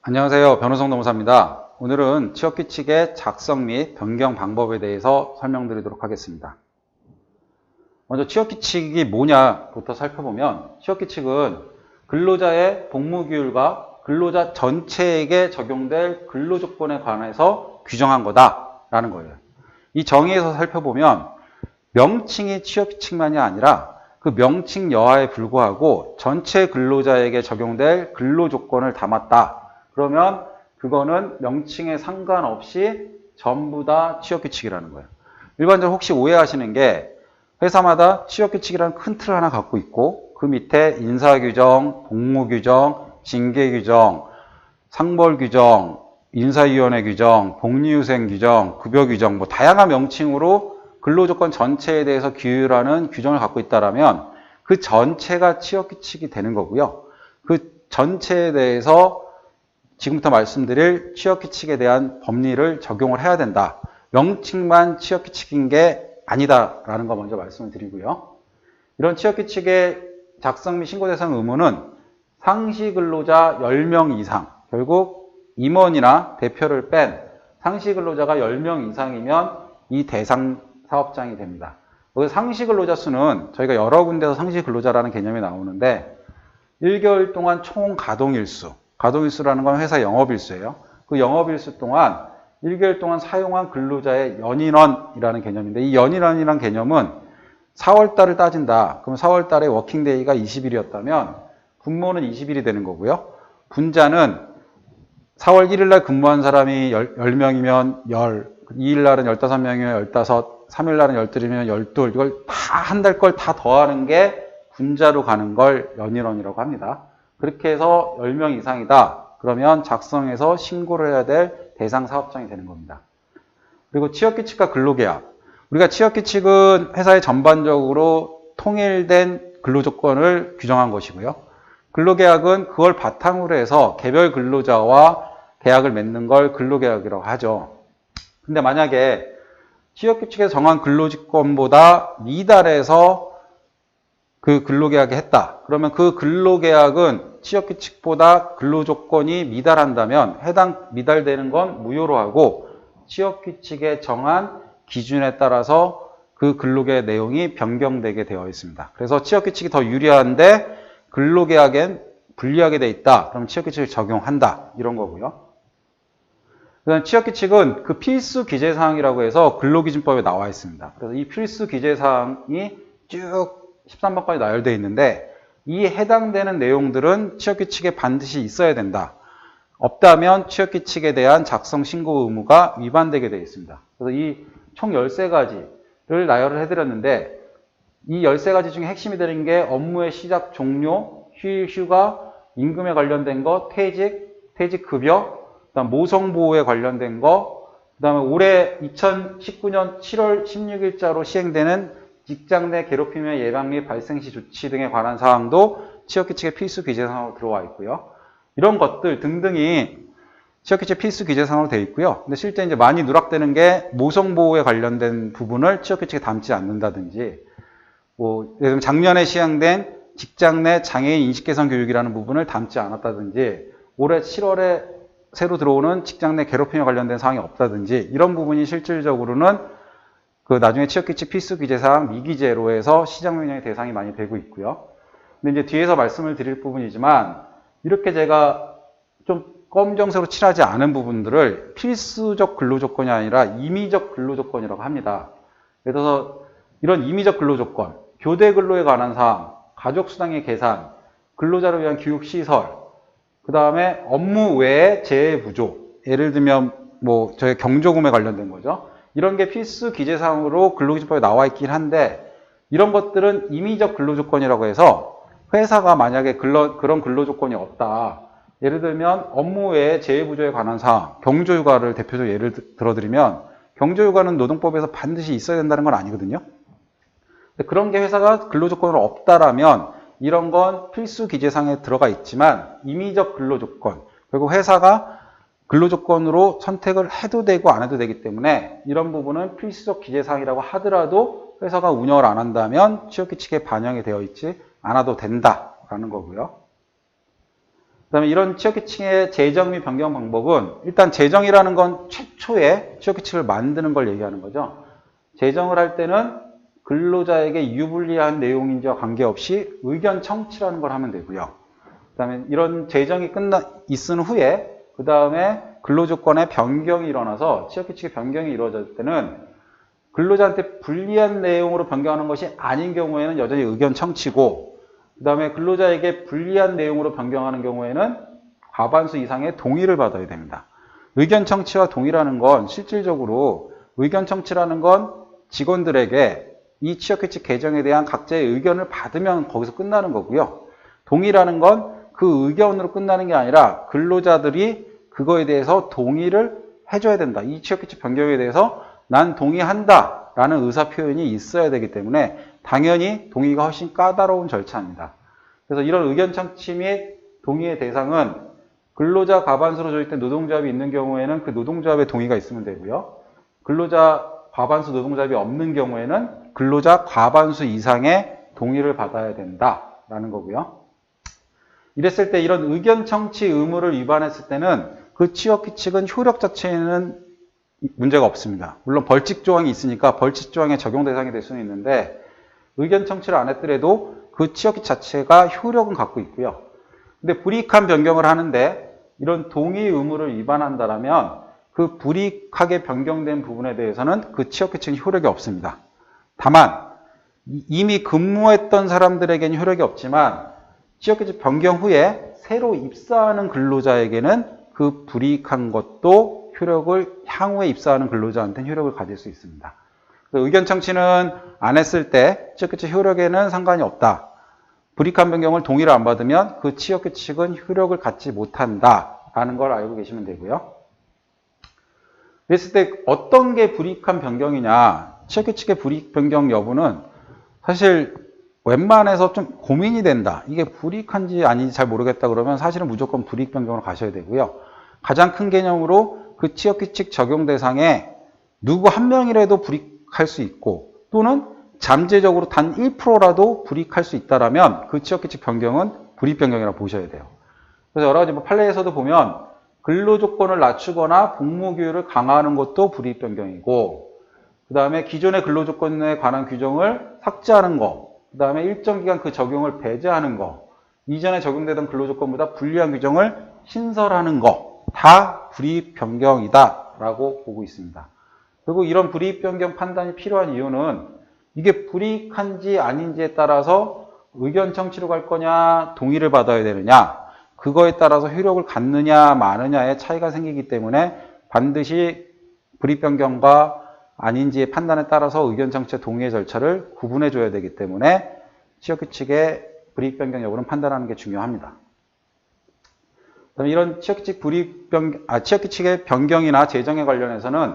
안녕하세요. 변호성 노무사입니다. 오늘은 취업규칙의 작성 및 변경 방법에 대해서 설명드리도록 하겠습니다. 먼저 취업규칙이 뭐냐부터 살펴보면 취업규칙은 근로자의 복무규율과 근로자 전체에게 적용될 근로조건에 관해서 규정한 거다라는 거예요. 이 정의에서 살펴보면 명칭이 취업규칙만이 아니라 그 명칭 여하에 불구하고 전체 근로자에게 적용될 근로조건을 담았다. 그러면 그거는 명칭에 상관없이 전부 다 취업규칙이라는 거예요. 일반적으로 혹시 오해하시는 게 회사마다 취업규칙이라는 큰 틀을 하나 갖고 있고 그 밑에 인사규정, 복무규정, 징계규정, 상벌규정, 인사위원회 규정, 복리후생 규정, 급여규정 뭐 다양한 명칭으로 근로조건 전체에 대해서 규율하는 규정을 갖고 있다면 그 전체가 취업규칙이 되는 거고요. 그 전체에 대해서 지금부터 말씀드릴 취업규칙에 대한 법리를 적용을 해야 된다. 명칭만 취업규칙인 게 아니다라는 거 먼저 말씀을 드리고요. 이런 취업규칙의 작성 및 신고 대상 의무는 상시 근로자 10명 이상, 결국 임원이나 대표를 뺀 상시 근로자가 10명 이상이면 이 대상 사업장이 됩니다. 여기 상시 근로자 수는 저희가 여러 군데서 상시 근로자라는 개념이 나오는데 1개월 동안 총 가동일수, 가동일수라는 건 회사 영업일수예요. 그 영업일수 동안 1개월 동안 사용한 근로자의 연인원이라는 개념인데 이 연인원이라는 개념은 4월달을 따진다. 그럼 4월달에 워킹데이가 20일이었다면 분모는 20일이 되는 거고요. 분자는 4월 1일날 근무한 사람이 10명이면 10, 2일날은 15명이면 15, 3일날은 12이면 12, 이걸 다 한 달 걸 다 더하는 게 분자로 가는 걸 연인원이라고 합니다. 그렇게 해서 10명 이상이다. 그러면 작성해서 신고를 해야 될 대상 사업장이 되는 겁니다. 그리고 취업규칙과 근로계약. 우리가 취업규칙은 회사의 전반적으로 통일된 근로조건을 규정한 것이고요. 근로계약은 그걸 바탕으로 해서 개별 근로자와 계약을 맺는 걸 근로계약이라고 하죠. 근데 만약에 취업규칙에서 정한 근로조건보다 미달해서 그 근로계약을 했다. 그러면 그 근로계약은 취업규칙보다 근로조건이 미달한다면 해당 미달되는 건 무효로 하고 취업규칙에 정한 기준에 따라서 그 근로계약 내용이 변경되게 되어 있습니다. 그래서 취업규칙이 더 유리한데 근로계약엔 불리하게 돼 있다. 그럼 취업규칙을 적용한다. 이런 거고요. 그다음 취업규칙은 그 필수 기재사항이라고 해서 근로기준법에 나와 있습니다. 그래서 이 필수 기재사항이 쭉 13번까지 나열되어 있는데 이 해당되는 내용들은 취업규칙에 반드시 있어야 된다. 없다면 취업규칙에 대한 작성 신고 의무가 위반되게 되어 있습니다. 그래서 이 총 13가지를 나열을 해드렸는데 이 13가지 중에 핵심이 되는 게 업무의 시작 종료, 휴일 휴가, 임금에 관련된 거, 퇴직급여, 그다음 모성보호에 관련된 거, 그다음에 올해 2019년 7월 16일자로 시행되는 직장 내 괴롭힘의 예방 및 발생 시 조치 등에 관한 사항도 취업규칙의 필수 기재사항으로 들어와 있고요. 이런 것들 등등이 취업규칙 필수 기재사항으로 되어 있고요. 근데 실제 이제 많이 누락되는 게 모성보호에 관련된 부분을 취업규칙에 담지 않는다든지, 뭐 예를 들면 작년에 시행된 직장 내 장애인 인식개선 교육이라는 부분을 담지 않았다든지, 올해 7월에 새로 들어오는 직장 내 괴롭힘에 관련된 사항이 없다든지, 이런 부분이 실질적으로는 그 나중에 취업규칙 필수 기재사항 미기재로 해서 시정명령의 대상이 많이 되고 있고요. 근데 이제 뒤에서 말씀을 드릴 부분이지만 이렇게 제가 좀 검정색으로 칠하지 않은 부분들을 필수적 근로조건이 아니라 임의적 근로조건이라고 합니다. 예를 들어서 이런 임의적 근로조건, 교대 근로에 관한 사항, 가족수당의 계산, 근로자를 위한 교육시설, 그 다음에 업무 외에 재해부조, 예를 들면 뭐 저희 경조금에 관련된 거죠. 이런 게 필수 기재사항으로 근로기준법에 나와 있긴 한데 이런 것들은 임의적 근로조건이라고 해서 회사가 만약에 그런 근로조건이 없다. 예를 들면 업무 외에 재해부조에 관한 사항, 경조휴가를 대표적으로 예를 들어드리면 경조휴가는 노동법에서 반드시 있어야 된다는 건 아니거든요. 그런 게 회사가 근로조건으로 없다라면 이런 건 필수 기재사항에 들어가 있지만 임의적 근로조건, 그리고 회사가 근로조건으로 선택을 해도 되고 안 해도 되기 때문에 이런 부분은 필수적 기재사항이라고 하더라도 회사가 운영을 안 한다면 취업규칙에 반영이 되어 있지 않아도 된다라는 거고요. 그다음에 이런 취업규칙의 제정 및 변경 방법은 일단 제정이라는 건 최초의 취업규칙을 만드는 걸 얘기하는 거죠. 제정을 할 때는 근로자에게 유불리한 내용인지와 관계없이 의견 청취라는 걸 하면 되고요. 그다음에 이런 제정이 있은 후에 그 다음에 근로조건의 변경이 일어나서 취업규칙의 변경이 이루어질 때는 근로자한테 불리한 내용으로 변경하는 것이 아닌 경우에는 여전히 의견 청취고, 그 다음에 근로자에게 불리한 내용으로 변경하는 경우에는 과반수 이상의 동의를 받아야 됩니다. 의견 청취와 동의라는 건 실질적으로 의견 청취라는 건 직원들에게 이 취업규칙 개정에 대한 각자의 의견을 받으면 거기서 끝나는 거고요. 동의라는 건 그 의견으로 끝나는 게 아니라 근로자들이 그거에 대해서 동의를 해줘야 된다. 이 취업규칙 변경에 대해서 난 동의한다 라는 의사 표현이 있어야 되기 때문에 당연히 동의가 훨씬 까다로운 절차입니다. 그래서 이런 의견 청취 및 동의의 대상은 근로자 과반수로 조직된 노동조합이 있는 경우에는 그 노동조합의 동의가 있으면 되고요. 근로자 과반수 노동조합이 없는 경우에는 근로자 과반수 이상의 동의를 받아야 된다라는 거고요. 이랬을 때 이런 의견 청취 의무를 위반했을 때는 그 취업규칙은 효력 자체에는 문제가 없습니다. 물론 벌칙 조항이 있으니까 벌칙 조항의 적용 대상이 될 수는 있는데 의견 청취를 안 했더라도 그 취업규칙 자체가 효력은 갖고 있고요. 근데 불이익한 변경을 하는데 이런 동의 의무를 위반한다라면 그 불이익하게 변경된 부분에 대해서는 그 취업규칙은 효력이 없습니다. 다만 이미 근무했던 사람들에게는 효력이 없지만 취업규칙 변경 후에 새로 입사하는 근로자에게는 그 불이익한 것도 효력을 향후에 입사하는 근로자한테는 효력을 가질 수 있습니다. 의견 청취는 안 했을 때 취업규칙 효력에는 상관이 없다. 불이익한 변경을 동의를 안 받으면 그 취업규칙은 효력을 갖지 못한다라는 걸 알고 계시면 되고요. 그랬을 때 어떤 게 불이익한 변경이냐, 취업규칙의 불이익 변경 여부는 사실 웬만해서 좀 고민이 된다. 이게 불이익한지 아닌지 잘 모르겠다 그러면 사실은 무조건 불이익 변경으로 가셔야 되고요. 가장 큰 개념으로 그 취업규칙 적용 대상에 누구 한 명이라도 불이익할 수 있고 또는 잠재적으로 단 1%라도 불이익할 수 있다라면 그 취업규칙 변경은 불이익 변경이라고 보셔야 돼요. 그래서 여러 가지 판례에서도 보면 근로조건을 낮추거나 복무규율을 강화하는 것도 불이익 변경이고, 그 다음에 기존의 근로조건에 관한 규정을 삭제하는 거, 그 다음에 일정 기간 그 적용을 배제하는 거, 이전에 적용되던 근로조건보다 불리한 규정을 신설하는 거, 다 불이익 변경이다라고 보고 있습니다. 그리고 이런 불이익 변경 판단이 필요한 이유는 이게 불이익한지 아닌지에 따라서 의견 청취로 갈 거냐, 동의를 받아야 되느냐, 그거에 따라서 효력을 갖느냐 마느냐의 차이가 생기기 때문에 반드시 불이익 변경과 아닌지의 판단에 따라서 의견 청취 동의의 절차를 구분해 줘야 되기 때문에 취업규칙의 불이익 변경 여부는 판단하는 게 중요합니다. 이런 취업규칙의 변경이나 제정에 관련해서는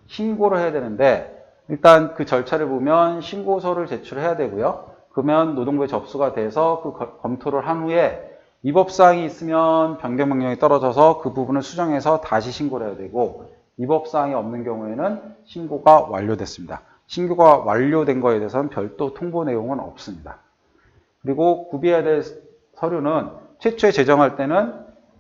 신고를 해야 되는데 일단 그 절차를 보면 신고서를 제출해야 되고요. 그러면 노동부에 접수가 돼서 그 검토를 한 후에 위법사항이 있으면 변경 명령이 떨어져서 그 부분을 수정해서 다시 신고를 해야 되고, 위법사항이 없는 경우에는 신고가 완료됐습니다. 신고가 완료된 거에 대해서는 별도 통보 내용은 없습니다. 그리고 구비해야 될 서류는 최초에 제정할 때는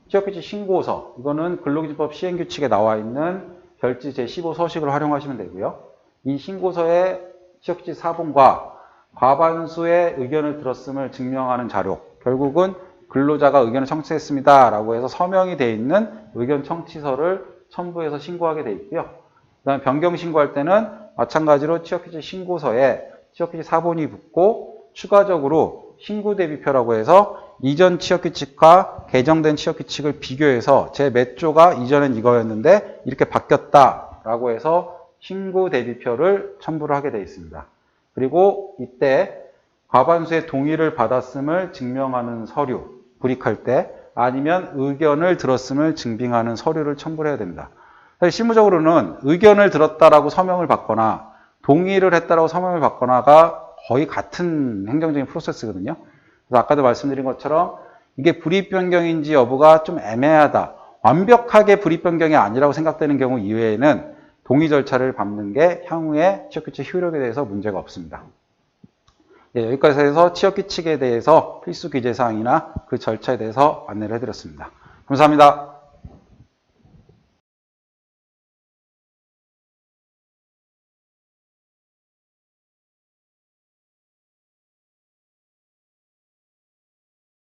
취업규칙 신고서, 이거는 근로기준법 시행규칙에 나와 있는 별지 제15 서식을 활용하시면 되고요. 이 신고서에 취업규칙 사본과 과반수의 의견을 들었음을 증명하는 자료, 결국은 근로자가 의견을 청취했습니다 라고 해서 서명이 되어 있는 의견 청취서를 첨부해서 신고하게 되어 있고요. 그 다음에 변경 신고할 때는 마찬가지로 취업규칙 신고서에 취업규칙 사본이 붙고 추가적으로 신고 대비표라고 해서 이전 취업규칙과 개정된 취업규칙을 비교해서 제 몇 조가 이전엔 이거였는데 이렇게 바뀌었다라고 해서 신고 대비표를 첨부를 하게 되어 있습니다. 그리고 이때 과반수의 동의를 받았음을 증명하는 서류, 불이익할 때 아니면 의견을 들었음을 증빙하는 서류를 첨부를 해야 됩니다. 사실 실무적으로는 의견을 들었다라고 서명을 받거나 동의를 했다라고 서명을 받거나가 거의 같은 행정적인 프로세스거든요. 그래서 아까도 말씀드린 것처럼 이게 불이익 변경인지 여부가 좀 애매하다, 완벽하게 불이익 변경이 아니라고 생각되는 경우 이외에는 동의 절차를 밟는 게 향후에 취업규칙 효력에 대해서 문제가 없습니다. 예, 여기까지 해서 취업 규칙에 대해서 필수 기재사항이나 그 절차에 대해서 안내를 해드렸습니다. 감사합니다.